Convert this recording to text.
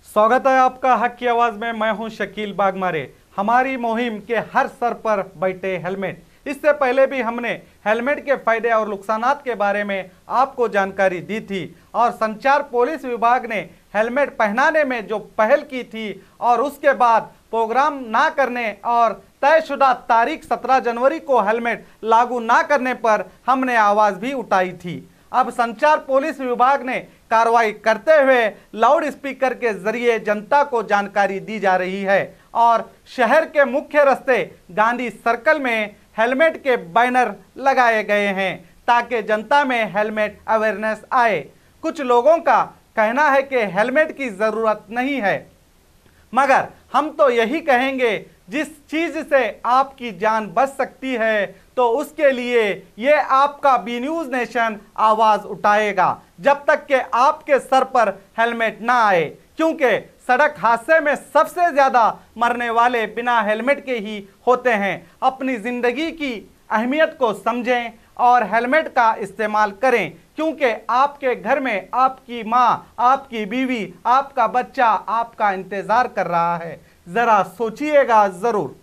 स्वागत है आपका हक की आवाज में। मैं हूं शकील बागमारे। हमारी मुहिम के हर सर पर बैठे हेलमेट। इससे पहले भी हमने हेलमेट के फायदे और नुकसानात के बारे में आपको जानकारी दी थी और संचार पुलिस विभाग ने हेलमेट पहनाने में जो पहल की थी और उसके बाद प्रोग्राम ना करने और तयशुदा तारीख 17 जनवरी को हेलमेट लागू ना करने पर हमने आवाज भी उठाई थी। अब संचार पुलिस विभाग ने कार्रवाई करते हुए लाउड स्पीकर के जरिए जनता को जानकारी दी जा रही है और शहर के मुख्य रास्ते गांधी सर्कल में हेलमेट के बैनर लगाए गए हैं ताकि जनता में हेलमेट अवेयरनेस आए। कुछ लोगों का कहना है कि हेलमेट की जरूरत नहीं है, मगर हम तो यही कहेंगे जिस चीज से आपकी जान बच सकती है तो उसके लिए ये आपका बी न्यूज नेशन आवाज उठाएगा जब तक कि आपके सर पर हेलमेट ना आए, क्योंकि सड़क हादसे में सबसे ज्यादा मरने वाले बिना हेलमेट के ही होते हैं। अपनी जिंदगी की अहमियत को समझें और हेलमेट का इस्तेमाल करें, क्योंकि आपके घर में आपकी माँ, आपकी बीवी, आपका बच्चा आपका इंतजार कर रहा है। जरा सोचिएगा जरूर।